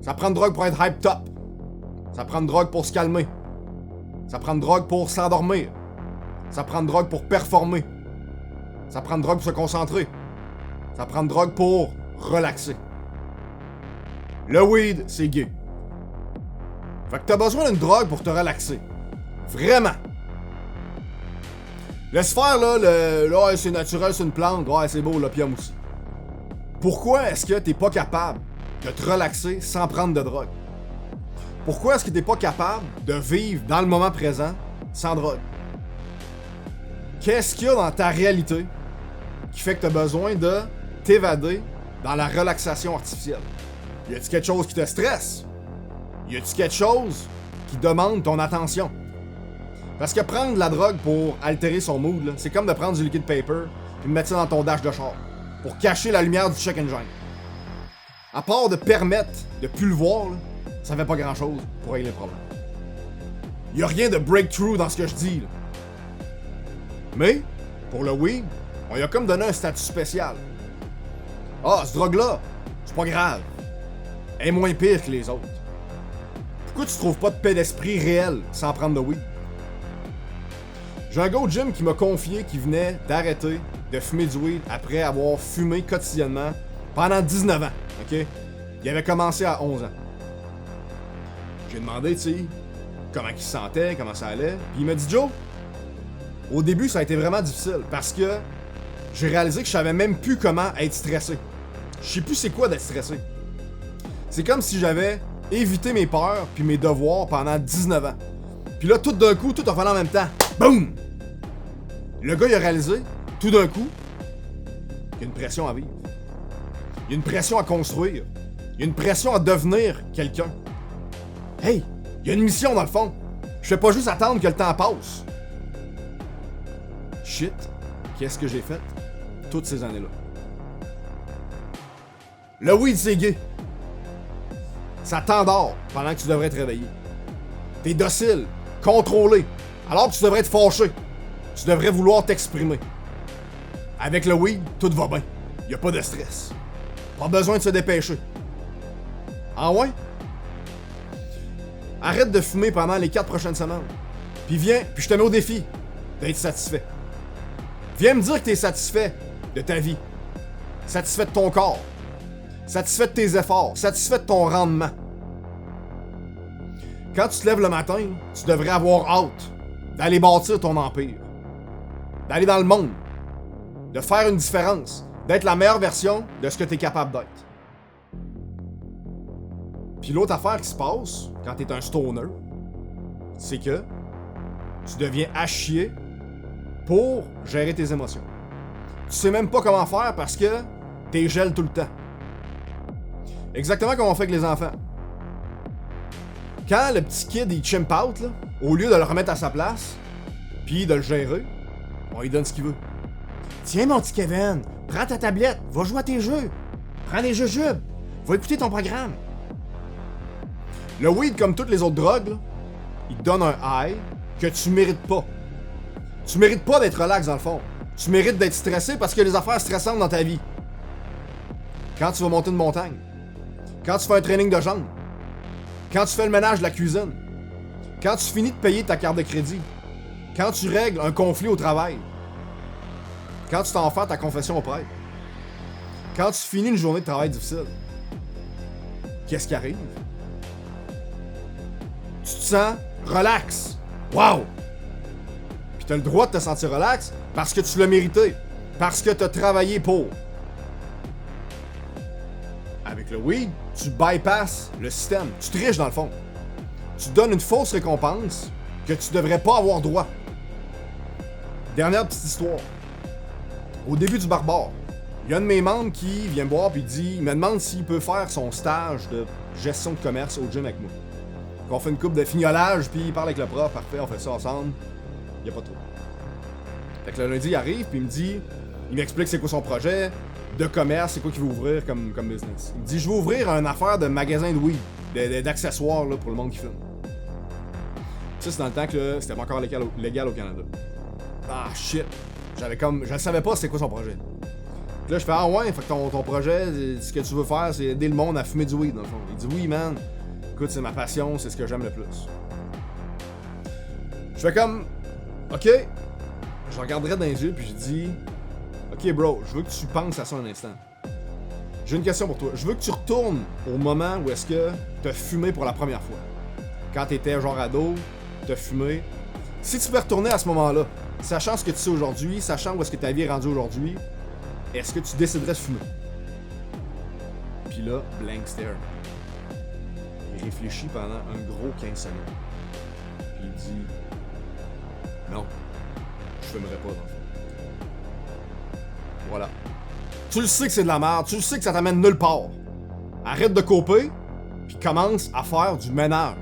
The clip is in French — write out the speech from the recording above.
Ça prend de drogue pour être hype top. Ça prend de drogue pour se calmer. Ça prend de drogue pour s'endormir. Ça prend de drogue pour performer. Ça prend de drogue pour se concentrer. Ça prend de drogue pour relaxer. Le weed, c'est gay. Fait que t'as besoin d'une drogue pour te relaxer. Vraiment. Laisse faire, là, c'est naturel, c'est une plante. Ouais, c'est beau, l'opium aussi. Pourquoi est-ce que t'es pas capable de te relaxer sans prendre de drogue? Pourquoi est-ce que t'es pas capable de vivre dans le moment présent sans drogue? Qu'est-ce qu'il y a dans ta réalité qui fait que t'as besoin de t'évader dans la relaxation artificielle? Y a-t-il quelque chose qui te stresse? Y a-t-il quelque chose qui demande ton attention? Parce que prendre de la drogue pour altérer son mood, là, c'est comme de prendre du liquid paper et de mettre ça dans ton dash de char pour cacher la lumière du check engine. À part de permettre de plus le voir, là, ça fait pas grand-chose pour régler le problème. Y a rien de breakthrough dans ce que je dis, là. Mais, pour le weed, on lui a comme donné un statut spécial. Ah, ce drogue-là, c'est pas grave. Elle est moins pire que les autres. Pourquoi tu trouves pas de paix d'esprit réel sans prendre de weed? J'ai un gars au gym qui m'a confié qu'il venait d'arrêter de fumer du weed après avoir fumé quotidiennement pendant 19 ans, ok? Il avait commencé à 11 ans. J'ai demandé, tu sais, comment il se sentait, comment ça allait, puis il m'a dit « Joe, au début, ça a été vraiment difficile parce que j'ai réalisé que je savais même plus comment être stressé. Je sais plus c'est quoi d'être stressé. C'est comme si j'avais évité mes peurs puis mes devoirs pendant 19 ans. Puis là, tout d'un coup, tout a fait en même temps. Boum! Le gars, il a réalisé, tout d'un coup, qu'il y a une pression à vivre. Il y a une pression à construire. Il y a une pression à devenir quelqu'un. Hey, il y a une mission dans le fond. Je fais pas juste attendre que le temps passe. Shit, qu'est-ce que j'ai fait toutes ces années-là? Le weed, c'est gay. Ça t'endort pendant que tu devrais te réveiller. T'es docile, contrôlé, alors que tu devrais être fâché. Tu devrais vouloir t'exprimer. Avec le weed, tout va bien. Y a pas de stress. Pas besoin de se dépêcher. Ah ouais? Arrête de fumer pendant les 4 prochaines semaines. Puis viens, puis je te mets au défi d'être satisfait. Viens me dire que t'es satisfait de ta vie. Satisfait de ton corps. Satisfait de tes efforts. Satisfait de ton rendement. Quand tu te lèves le matin, tu devrais avoir hâte d'aller bâtir ton empire. D'aller dans le monde. De faire une différence. D'être la meilleure version de ce que t'es capable d'être. Puis l'autre affaire qui se passe quand t'es un stoner, c'est que tu deviens à chier pour gérer tes émotions. Tu sais même pas comment faire parce que t'es gel tout le temps. Exactement comme on fait avec les enfants. Quand le petit kid il chimp out, là, au lieu de le remettre à sa place, puis de le gérer, on lui donne ce qu'il veut. Tiens mon petit Kevin, prends ta tablette, va jouer à tes jeux. Prends des jujubes, va écouter ton programme. Le weed, comme toutes les autres drogues, là, il te donne un high que tu mérites pas. Tu mérites pas d'être relax dans le fond. Tu mérites d'être stressé parce qu'il y a des affaires stressantes dans ta vie. Quand tu vas monter une montagne. Quand tu fais un training de jambes. Quand tu fais le ménage de la cuisine. Quand tu finis de payer ta carte de crédit. Quand tu règles un conflit au travail. Quand tu t'en fais à ta confession au prêtre. Quand tu finis une journée de travail difficile. Qu'est-ce qui arrive? Tu te sens relax. Wow! Puis t'as le droit de te sentir relax parce que tu l'as mérité. Parce que t'as travaillé pour. Avec le weed, tu bypasses le système. Tu triches dans le fond. Tu donnes une fausse récompense que tu devrais pas avoir droit. Dernière petite histoire. Au début du barbare, il y a un de mes membres qui vient me voir puis il me demande s'il peut faire son stage de gestion de commerce au gym avec moi. On fait une coupe de fignolage puis il parle avec le prof, parfait, on fait ça ensemble. Y a pas trop. Fait que le lundi il arrive puis il m'explique c'est quoi son projet de commerce, c'est quoi qu'il veut ouvrir comme business. Il me dit je veux ouvrir une affaire de magasin de weed, d'accessoires là, pour le monde qui filme. Ça c'est dans le temps que là, c'était pas encore légal au Canada. Ah shit. Je savais pas c'est quoi son projet. Puis là, je fais, ah ouais, fait que ton projet, ce que tu veux faire, c'est aider le monde à fumer du weed, dans le fond. Il dit, oui, man. Écoute, c'est ma passion, c'est ce que j'aime le plus. Je fais comme, ok. Je regarderai dans les yeux, puis je dis, ok, bro, je veux que tu penses à ça un instant. J'ai une question pour toi. Je veux que tu retournes au moment où est-ce que t'as fumé pour la première fois. Quand t'étais genre ado, t'as fumé. Si tu peux retourner à ce moment-là, sachant ce que tu sais aujourd'hui, sachant où est-ce que ta vie est rendue aujourd'hui, est-ce que tu déciderais de fumer? Puis là, blank stare. Il réfléchit pendant un gros 15 secondes. Puis il dit, non, je fumerais pas dans le fond. Voilà. Tu le sais que c'est de la merde, tu le sais que ça t'amène nulle part. Arrête de coper, puis commence à faire du ménage.